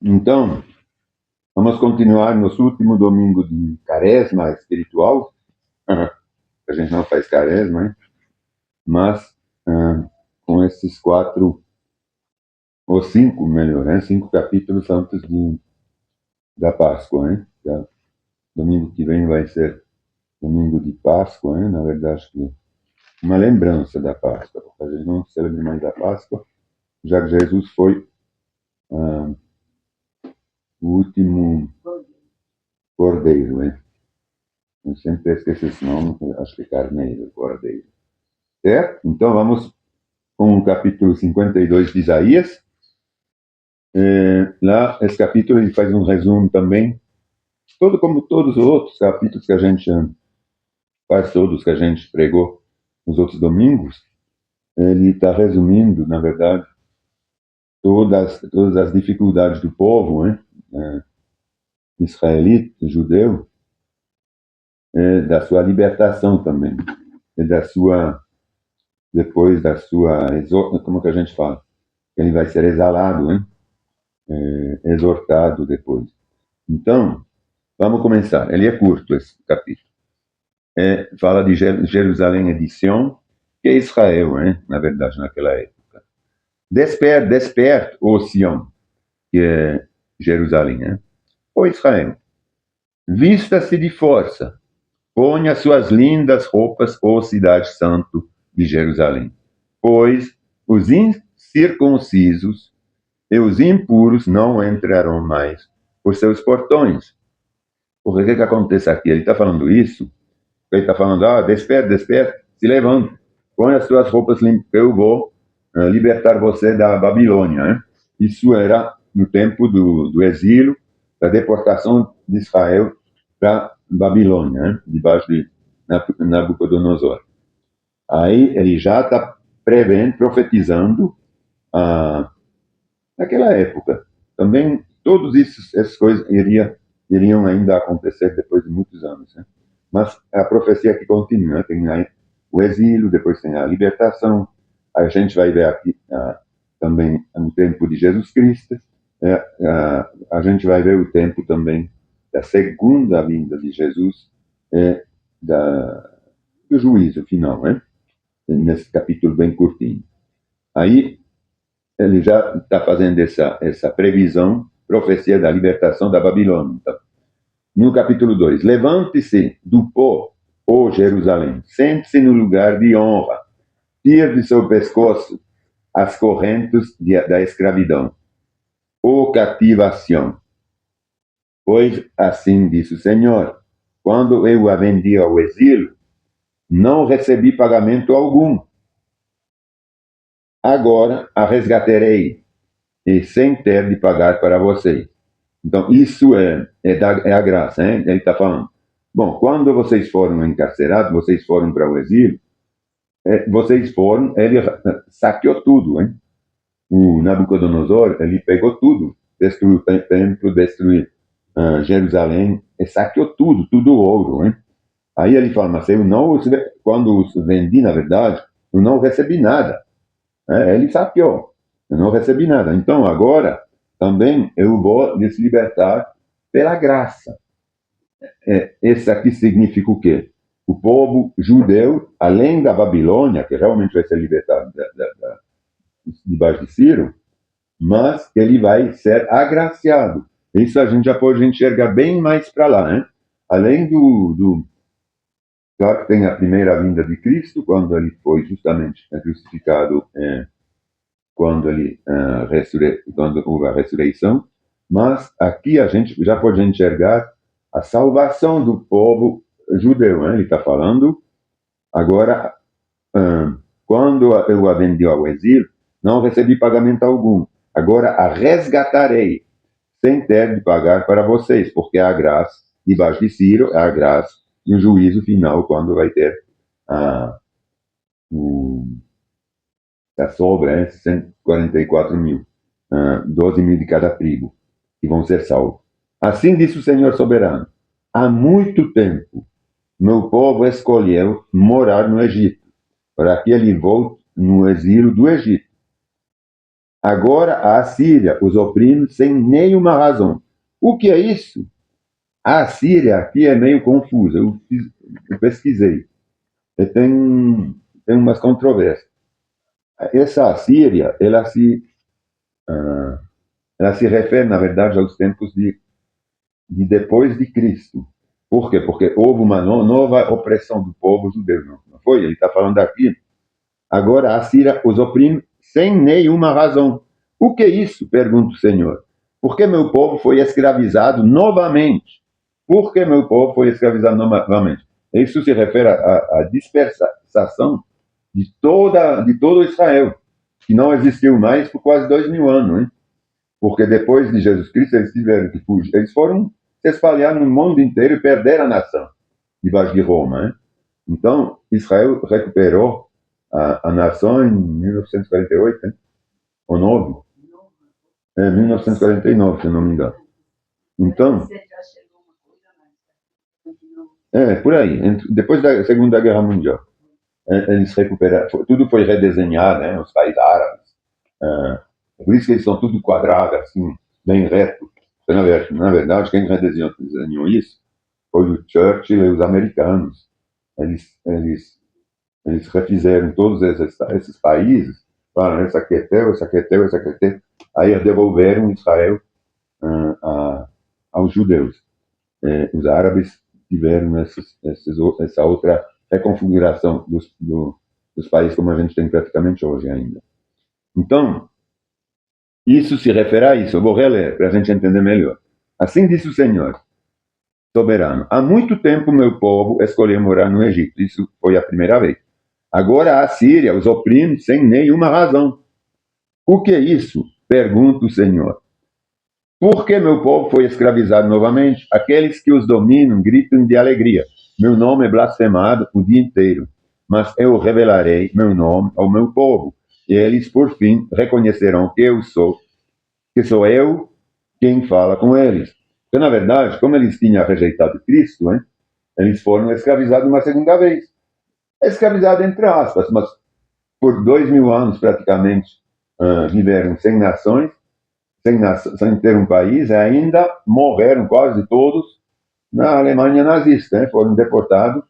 Então, vamos continuar no último domingo de Quaresma espiritual. A gente não faz Quaresma, hein? Mas com esses 4, ou 5, melhor, né? 5 capítulos antes da Páscoa, né? Domingo que vem vai ser domingo de Páscoa, né? Na verdade, uma lembrança da Páscoa, porque a gente não celebra mais a Páscoa, já que Jesus foi ah, o último cordeiro, né? Eu sempre esqueço esse nome, acho que é Carneiro, Cordeiro. Certo? Então vamos com o capítulo 52 de Isaías. Lá, esse capítulo ele faz um resumo também, todo como todos os outros capítulos que a gente, quase todos que a gente pregou nos outros domingos, ele está resumindo, na verdade, todas as dificuldades do povo, né? Israelita, judeu, da sua libertação também, e da sua, depois da sua, como que a gente fala? Ele vai ser exalado, né? Exortado depois. Então, vamos começar. Ele é curto, esse capítulo. Fala de Jerusalém e de Sião, que é Israel, né? Na verdade, naquela época. Desperte, desperte, ô Sião, que é Jerusalém, né? Ô Israel, vista-se de força, ponha suas lindas roupas, ô cidade santo de Jerusalém, pois os incircuncisos e os impuros não entrarão mais por seus portões. Porque o que acontece aqui? Ele está falando isso, ele está falando, desperte, desperte, se levante, põe as suas roupas limpas, eu vou libertar você da Babilônia. Né? Isso era no tempo do exílio, da deportação de Israel para Babilônia, né? Debaixo de Nabucodonosor. Aí ele já está prevendo, profetizando naquela época. Também todas essas coisas iriam ainda acontecer depois de muitos anos. Né? Mas a profecia que continua, né? Tem aí o exílio, depois tem a libertação. A gente vai ver aqui também no tempo de Jesus Cristo. A gente vai ver o tempo também da segunda vinda de Jesus, da, do juízo final, né? Nesse capítulo bem curtinho. Aí ele já está fazendo essa previsão, profecia da libertação da Babilônia. Então, no capítulo 2, levante-se do pó, ó Jerusalém, sente-se no lugar de honra, tire de seu pescoço as correntes da escravidão, ó cativação. Pois assim disse o Senhor, quando eu a vendi ao exílio, não recebi pagamento algum. Agora a resgatarei, e sem ter de pagar para vocês. Então, isso é a graça, hein? Ele está falando. Bom, quando vocês foram encarcerados, vocês foram para o exílio, vocês foram, ele saqueou tudo, hein? O Nabucodonosor, ele pegou tudo, destruiu o templo, destruiu Jerusalém, saqueou tudo, tudo ouro, hein? Aí ele fala, mas eu não, quando os vendi, na verdade, eu não recebi nada. Ele saqueou, eu não recebi nada. Então, agora, também eu vou lhes libertar pela graça. Esse aqui significa o quê? O povo judeu, além da Babilônia, que realmente vai ser libertado debaixo de Ciro, mas ele vai ser agraciado. Isso a gente já pode enxergar bem mais para lá, né? Além claro que tem a primeira vinda de Cristo, quando ele foi justamente crucificado, quando quando houve a ressurreição, mas aqui a gente já pode enxergar a salvação do povo judeu, né? Ele está falando agora, quando eu a vendi ao exílio, não recebi pagamento algum. Agora a resgatarei, sem ter de pagar para vocês, porque a graça, debaixo de Ciro, é a graça e o juízo final, quando vai ter a sobra, 144 mil, 12 mil de cada tribo, que vão ser salvos. Assim disse o Senhor soberano: há muito tempo meu povo escolheu morar no Egito, para que ele volte no exílio do Egito. Agora a Assíria os oprime sem nenhuma razão. O que é isso? A Assíria aqui é meio confusa. Eu pesquisei. E tem umas controvérsias. Essa Assíria, ela se refere, na verdade, aos tempos de depois de Cristo. Por quê? Porque houve uma nova opressão do povo judeu, não foi? Ele está falando aqui. Agora a Síria os oprime sem nenhuma razão. O que é isso? Pergunta o Senhor. Por que meu povo foi escravizado novamente? Por que meu povo foi escravizado novamente? Isso se refere à dispersação de todo Israel, que não existiu mais por quase 2000 anos, hein? Porque depois de Jesus Cristo eles tiveram que fugir. Eles foram se espalhar no mundo inteiro e perderam a nação debaixo de Roma, hein? Então, Israel recuperou a nação em 1948, hein? Ou 9? 1949, se não me engano. Então, por aí, depois da Segunda Guerra Mundial, eles recuperaram, tudo foi redesenhado, né? Os países árabes. Por isso que eles são tudo quadrados, assim, bem reto. Na verdade, quem redesenhou isso foi o Churchill e os americanos. Eles refizeram todos esses países, falaram, esse aqui é teu, esse aqui é teu, esse aqui é teu. Aí devolveram Israel aos judeus. Os árabes tiveram essa outra reconfiguração dos países como a gente tem praticamente hoje ainda. Então, isso se refere a isso. Eu vou reler para a gente entender melhor. Assim disse o Senhor, soberano: há muito tempo meu povo escolheu morar no Egito. Isso foi a primeira vez. Agora a Síria os oprime sem nenhuma razão. O que é isso? Pergunta o Senhor. Por que meu povo foi escravizado novamente? Aqueles que os dominam gritam de alegria. Meu nome é blasfemado o dia inteiro. Mas eu revelarei meu nome ao meu povo. E eles, por fim, reconhecerão que sou eu quem fala com eles. Porque, na verdade, como eles tinham rejeitado Cristo, hein, eles foram escravizados uma segunda vez. Escravizados entre aspas, mas por 2000 anos praticamente viveram sem ter um país, e ainda morreram quase todos na Alemanha nazista, né? Foram deportados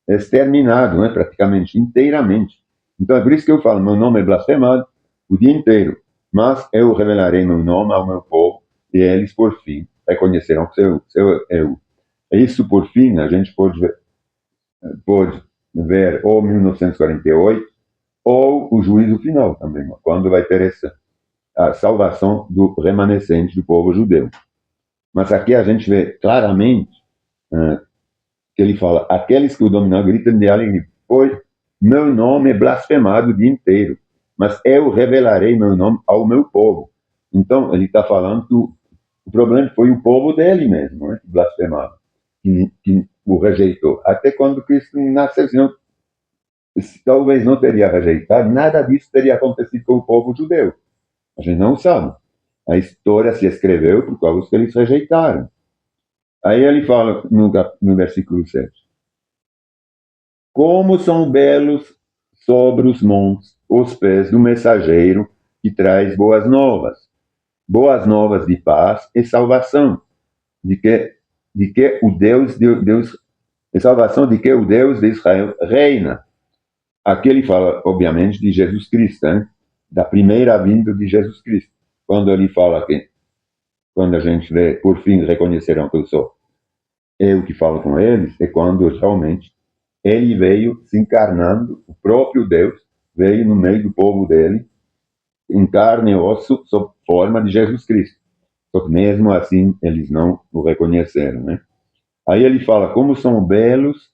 exterminados, né? Praticamente inteiramente. Então é por isso que eu falo, meu nome é blasfemado o dia inteiro, mas eu revelarei meu nome ao meu povo e eles, por fim, reconhecerão que sou eu. Isso, por fim, a gente pode ver ou 1948 ou o juízo final também, quando vai ter a salvação do remanescente do povo judeu. Mas aqui a gente vê claramente que ele fala: aqueles que o dominam gritam de alegria, pois meu nome é blasfemado o dia inteiro, mas eu revelarei meu nome ao meu povo. Então, ele está falando que o problema foi o povo dele mesmo, né, blasfemado, que o rejeitou. Até quando Cristo nasceu, senão, talvez não teria rejeitado, nada disso teria acontecido com o povo judeu. A gente não sabe. A história se escreveu por causa que eles rejeitaram. Aí ele fala no versículo 7: como são belos sobre os montes os pés do mensageiro que traz boas novas de paz e salvação, de que o Deus e salvação de que o Deus de Israel reina. Aqui ele fala, obviamente, de Jesus Cristo, né? Da primeira vinda de Jesus Cristo. Quando ele fala que, quando a gente vê, por fim, reconhecerão que eu sou eu que falo com eles, é quando realmente ele veio se encarnando, o próprio Deus veio no meio do povo dele, em carne e osso, sob forma de Jesus Cristo. Só que mesmo assim eles não o reconheceram, né? Aí ele fala: como são belos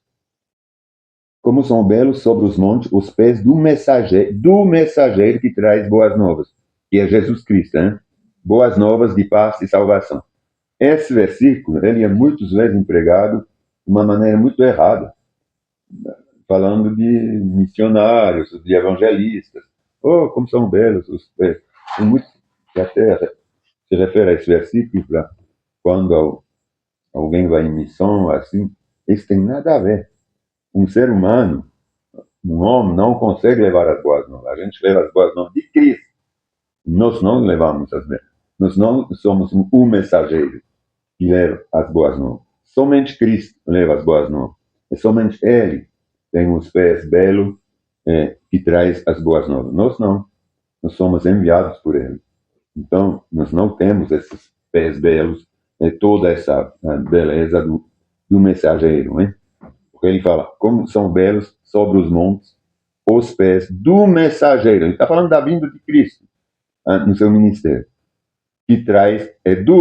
sobre os montes os pés do mensageiro que traz boas novas, que é Jesus Cristo, né? Boas novas de paz e salvação. Esse versículo, ele é muitas vezes empregado de uma maneira muito errada, falando de missionários, de evangelistas. Oh, como são belos os pés. Tem muito que até se refere a esse versículo para quando alguém vai em missão, assim. Isso tem nada a ver. Um ser humano Um homem não consegue levar as boas novas. A gente leva as boas novas de Cristo. Nós não levamos as boas. Nós não somos um mensageiro que leva as boas novas. Somente Cristo leva as boas novas. É somente Ele tem os pés belos que traz as boas novas. Nós não. Nós somos enviados por Ele. Então, nós não temos esses pés belos, toda essa beleza do mensageiro, né? Porque ele fala, como são belos sobre os montes os pés do mensageiro. Ele está falando da vinda de Cristo no seu ministério, que traz,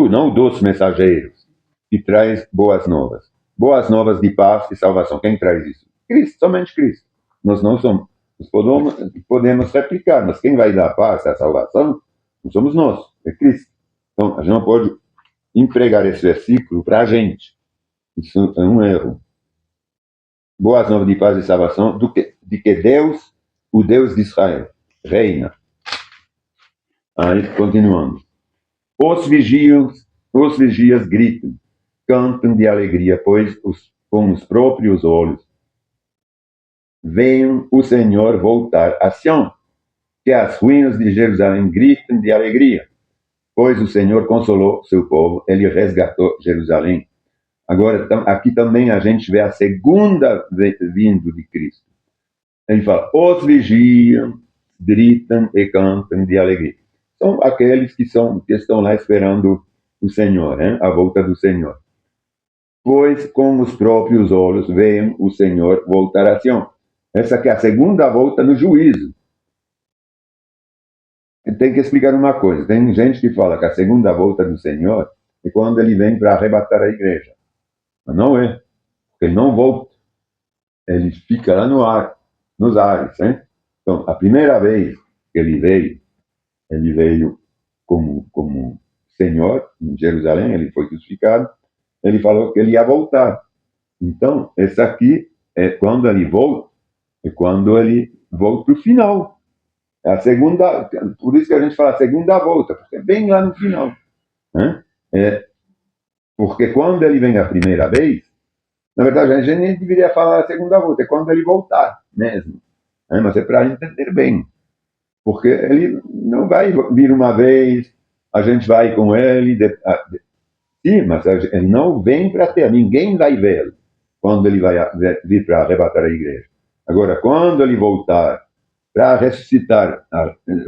não dos mensageiros, que traz boas novas. Boas novas de paz e salvação. Quem traz isso? Cristo, somente Cristo. Nós não somos. Nós podemos replicar, mas quem vai dar a paz, a salvação, não somos nós, é Cristo. Então, a gente não pode empregar esse versículo para a gente. Isso é um erro. Boas novas de paz e salvação de que Deus, o Deus de Israel, reina. Aí, continuando. Os vigias gritam, cantam de alegria, pois com os próprios olhos veem o Senhor voltar a Sião, que as ruínas de Jerusalém gritam de alegria, pois o Senhor consolou seu povo, ele resgatou Jerusalém. Agora, aqui também a gente vê a segunda vinda de Cristo. Ele fala, os vigiam, gritam e cantam de alegria. São aqueles que estão lá esperando o Senhor, hein? A volta do Senhor. Pois com os próprios olhos veem o Senhor voltar a Sião. Essa aqui é a segunda volta no juízo. Tem que explicar uma coisa. Tem gente que fala que a segunda volta do Senhor é quando ele vem para arrebatar a igreja. Mas não é. Porque ele não volta. Ele fica lá no ar, nos ares. Hein? Então, a primeira vez que ele veio como Senhor em Jerusalém, ele foi crucificado, ele falou que ele ia voltar. Então, essa aqui é quando ele volta para o final. É a segunda, por isso que a gente fala segunda volta, porque é bem lá no final. Né? Porque quando ele vem a primeira vez, na verdade, a gente nem deveria falar a segunda volta, é quando ele voltar mesmo. Né? Mas é para entender bem. Porque ele não vai vir uma vez, a gente vai com ele. Sim, mas ele não vem para ter, ninguém vai vê-lo quando ele vai vir para arrebatar a igreja. Agora, quando ele voltar para ressuscitar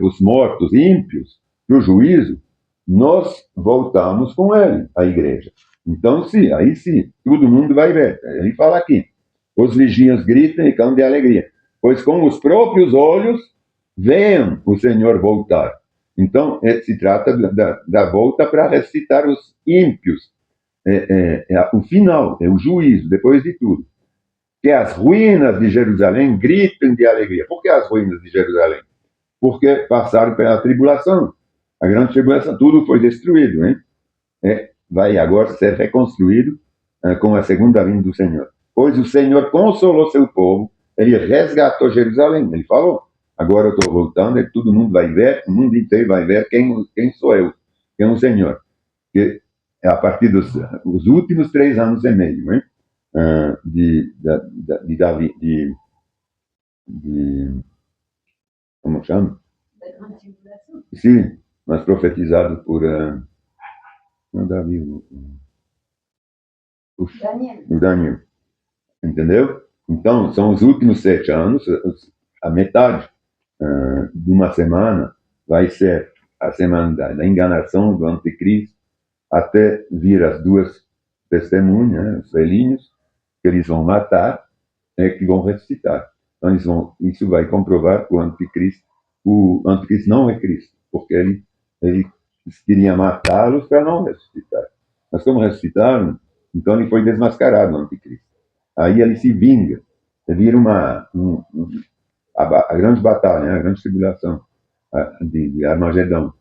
os mortos ímpios para o juízo, nós voltamos com ele, a igreja. Então, sim, aí sim, todo mundo vai ver. Ele fala aqui, os vigias gritam e cantam de alegria, pois com os próprios olhos veem o Senhor voltar. Então, se trata da volta para ressuscitar os ímpios. O final, é o juízo, depois de tudo. Que as ruínas de Jerusalém gritam de alegria. Por que as ruínas de Jerusalém? Porque passaram pela tribulação. A grande tribulação, tudo foi destruído. Né? Vai agora ser reconstruído com a segunda vinda do Senhor. Pois o Senhor consolou seu povo, ele resgatou Jerusalém. Ele falou, agora eu estou voltando e todo mundo vai ver, o mundo inteiro vai ver quem sou eu, quem é o Senhor. Que a partir dos últimos 3 anos e meio, né? De Davi, como chama? Sim, mas profetizado por não Davi, o Daniel, entendeu? Então, são os últimos 7 anos, a metade de uma semana vai ser a semana da enganação do anticristo, até vir as 2 testemunhas, né, os velhinhos, que eles vão matar, que vão ressuscitar. Então, isso vai comprovar que o anticristo não é Cristo, porque ele queria matá-los para não ressuscitar. Mas como ressuscitaram, então ele foi desmascarado, o anticristo. Aí ele se vinga, vira a grande batalha, né, a grande tribulação de Armagedão,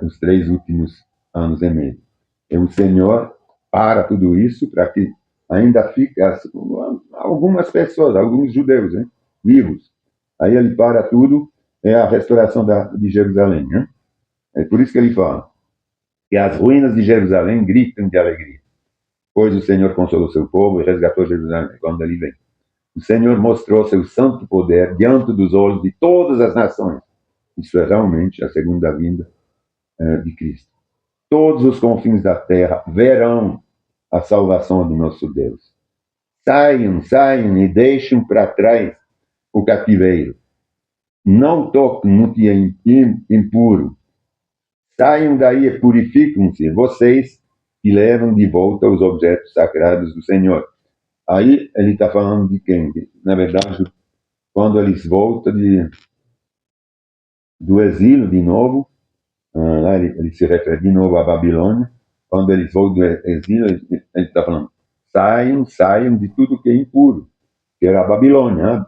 os 3 últimos anos e meio. E o Senhor para tudo isso para que ainda fique algumas pessoas, alguns judeus, né, vivos. Aí ele para tudo, é a restauração de Jerusalém. Né? É por isso que ele fala que as ruínas de Jerusalém gritam de alegria, pois o Senhor consolou seu povo e resgatou Jerusalém quando ele vem. o Senhor mostrou seu santo poder diante dos olhos de todas as nações. Isso é realmente a segunda vinda de Cristo. Todos os confins da terra verão a salvação do nosso Deus. Saiam, saiam e deixem para trás o cativeiro. Não toquem no que é impuro. Saiam daí e purificam-se, vocês que levam de volta os objetos sagrados do Senhor. Aí ele está falando de quem? Na verdade, quando eles voltam do exílio de novo, lá ele se refere de novo à Babilônia, quando eles voltam do exílio, ele está falando, saiam, saiam de tudo que é impuro, que era a Babilônia. Né?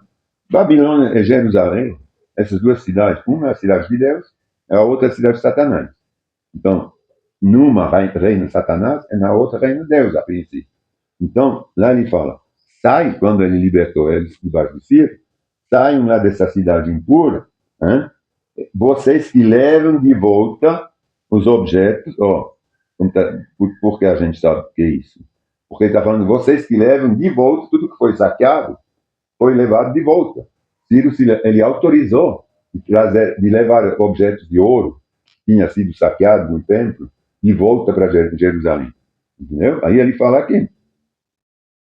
Babilônia e Jerusalém, essas duas cidades, uma é a cidade de Deus, a outra é a cidade de Satanás. Então, numa reina Satanás e na outra reina Deus, a princípio. Então, lá ele fala, sai, quando ele libertou eles debaixo do Ciro, saiam lá dessa cidade impura, hein? Vocês que levam de volta os objetos, porque a gente sabe o que é isso. Porque ele está falando, vocês que levam de volta tudo que foi saqueado, foi levado de volta. Ciro, ele autorizou de levar objetos de ouro, que tinha sido saqueado no templo, de volta para Jerusalém. Entendeu? Aí ele fala aqui,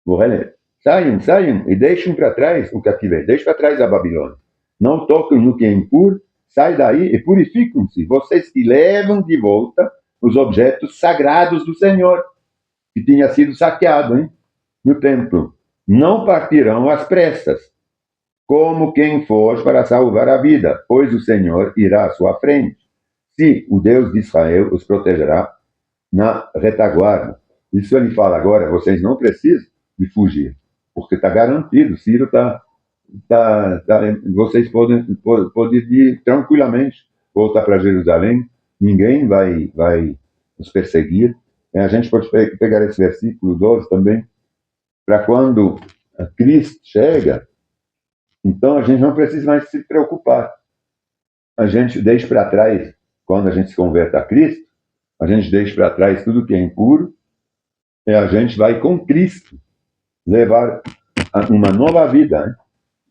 vou reler. Saiam, saiam e deixem para trás o cativeiro, deixem para trás a Babilônia. Não toquem no que é impuro, sai daí e purificam-se, vocês que levam de volta os objetos sagrados do Senhor, que tinha sido saqueado, hein, no templo. Não partirão às pressas, como quem for para salvar a vida, pois o Senhor irá à sua frente. Se o Deus de Israel os protegerá na retaguarda. Isso ele fala agora, vocês não precisam de fugir, porque está garantido, Ciro vocês podem ir tranquilamente voltar para Jerusalém, ninguém vai nos perseguir. A gente pode pegar esse versículo 12 também, para quando Cristo chega, então a gente não precisa mais se preocupar. A gente deixa para trás, quando a gente se converte a Cristo, a gente deixa para trás tudo que é impuro, e a gente vai com Cristo levar uma nova vida, né?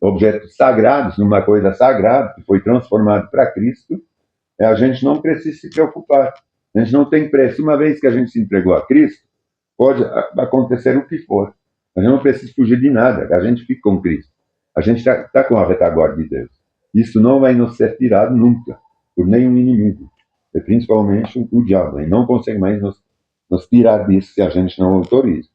Objetos sagrados, numa coisa sagrada, que foi transformado para Cristo, e a gente não precisa se preocupar. A gente não tem pressa. Uma vez que a gente se entregou a Cristo, pode acontecer o que for. A gente não precisa fugir de nada, a gente fica com Cristo. A gente está com a retaguarda de Deus. Isso não vai nos ser tirado nunca, por nenhum inimigo. E principalmente o diabo. Ele não consegue mais nos tirar disso se a gente não autoriza.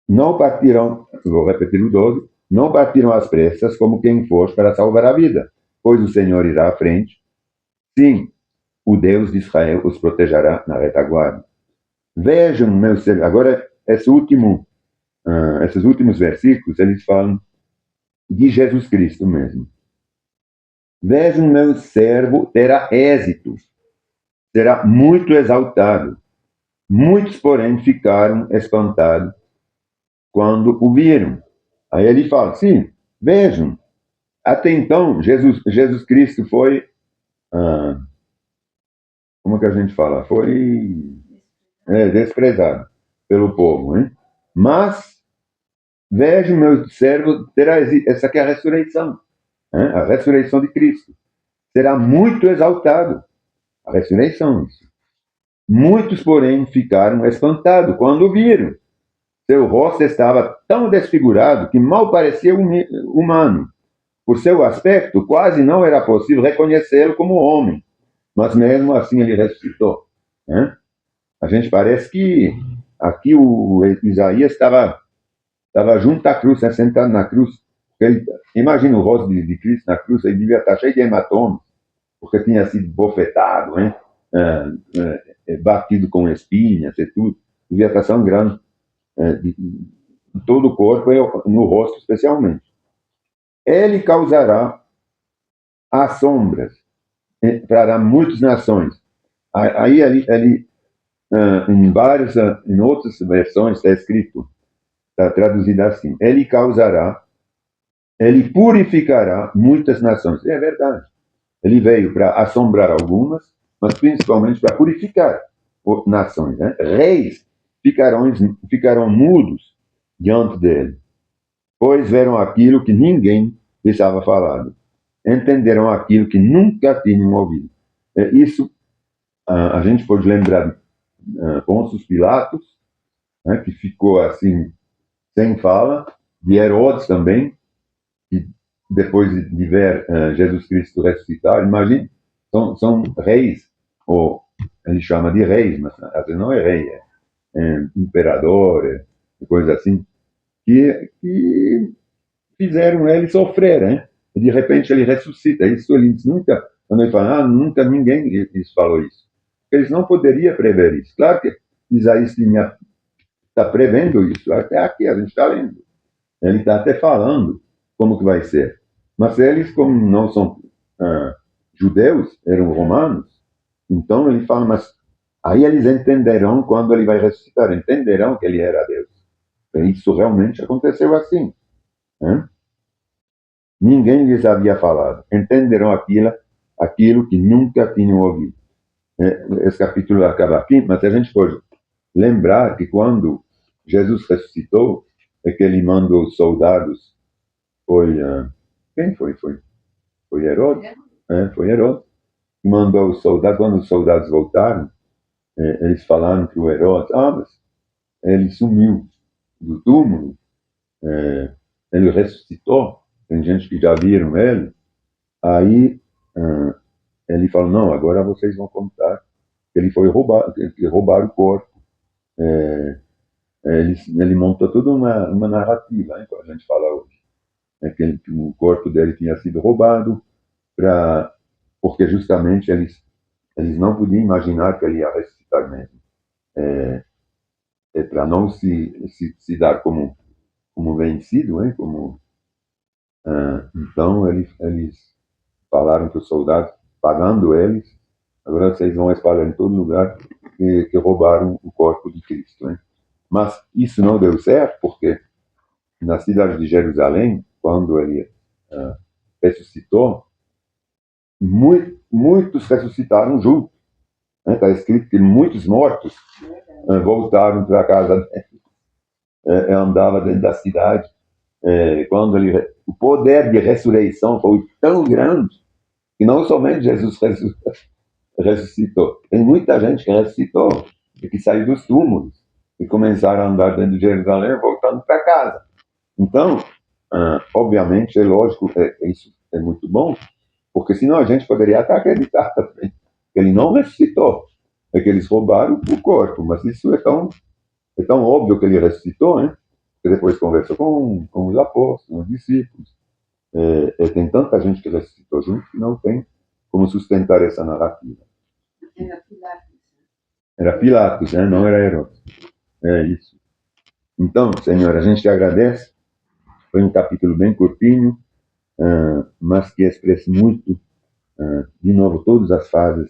Não partirão, vou repetir o 12, não partirão às pressas como quem for para salvar a vida, pois o Senhor irá à frente. Sim, o Deus de Israel os protegerá na retaguarda. Vejam, meus servos, agora esses últimos versículos, eles falam de Jesus Cristo mesmo. Vejam, meu servo terá êxito, será muito exaltado. Muitos, porém, ficaram espantados quando o viram. Aí ele fala, sim, vejam, até então Jesus Cristo foi, como que a gente fala? Foi desprezado pelo povo, hein? Mas, vejam, meu servo terá, essa aqui é a ressurreição, hein? A ressurreição de Cristo. Será muito exaltado. A ressurreição, isso. Muitos, porém, ficaram espantados quando o viram. Seu rosto estava tão desfigurado que mal parecia humano. Por seu aspecto, quase não era possível reconhecê-lo como homem. Mas mesmo assim ele ressuscitou. Né? A gente parece que aqui o Isaías estava junto à cruz, sentado na cruz. Imagina o rosto de Cristo na cruz, ele devia estar cheio de hematomas, porque tinha sido bofetado, né? Batido com espinhas e tudo. Devia estar sangrando de todo o corpo e no rosto especialmente. Ele causará assombras para muitas nações. Aí ele em outras versões está escrito, está traduzido assim: ele purificará muitas nações. É verdade. Ele veio para assombrar algumas, mas principalmente para purificar nações. Né? Reis ficarão mudos diante dele. pois viram aquilo que ninguém estava falado. Entenderam aquilo que nunca tinham ouvido. Isso a gente pode lembrar de Pôncio Pilatos, né, que ficou assim, sem fala, de Herodes também, que depois de ver Jesus Cristo ressuscitar, imagine, são reis, ou ele chama de reis, mas às vezes não é rei, é imperador, coisa assim, que fizeram ele sofrer, né? E de repente ele ressuscita. Isso eles nunca, quando ele fala, nunca ninguém lhes falou isso. Eles não poderiam prever isso. Claro que Isaías está prevendo isso. Até aqui a gente está lendo. Ele está até falando como que vai ser. Mas eles, como não são judeus, eram romanos, então ele fala, mas aí eles entenderão quando ele vai ressuscitar, entenderão que ele era Deus. E isso realmente aconteceu assim. Né? Ninguém lhes havia falado. Entenderão aquilo que nunca tinham ouvido. Esse capítulo acaba aqui, mas se a gente for lembrar que quando Jesus ressuscitou, é que ele mandou os soldados, foi, quem foi? Foi Herodes? Foi Herodes. Mandou os soldados, quando os soldados voltaram, eles falaram que o Herodes, mas ele sumiu do túmulo, ele ressuscitou, tem gente que já viram ele, aí ele falou, não, agora vocês vão contar que ele foi roubado, que roubaram o corpo. Ele montou toda uma narrativa, né, como a gente fala hoje. Que o corpo dele tinha sido roubado, porque justamente eles não podiam imaginar que ele ia ressuscitar mesmo. Para não se dar como vencido, hein, então eles falaram para os soldados, pagando eles, agora vocês vão espalhar em todo lugar que roubaram o corpo de Cristo. Hein? Mas isso não deu certo, porque na cidade de Jerusalém, quando ele ressuscitou, muitos ressuscitaram juntos. Está escrito que muitos mortos voltaram para a casa dele. Andava dentro da cidade. Quando o poder de ressurreição foi tão grande que não somente Jesus ressuscitou, tem muita gente que ressuscitou e que saiu dos túmulos e começaram a andar dentro de Jerusalém voltando para casa. Então, obviamente, é lógico, isso é muito bom, porque senão a gente poderia até acreditar também que ele não ressuscitou, que eles roubaram o corpo, mas isso é tão óbvio que ele ressuscitou, né? Que depois conversou com os apóstolos, com os discípulos. Tem tanta gente que ressuscitou junto que não tem como sustentar essa narrativa. Era Pilatos. Era Pilatos, né? Não era Herodes. É isso. Então, Senhor, a gente te agradece. Foi um capítulo bem curtinho, mas que expressa muito, de novo, todas as fases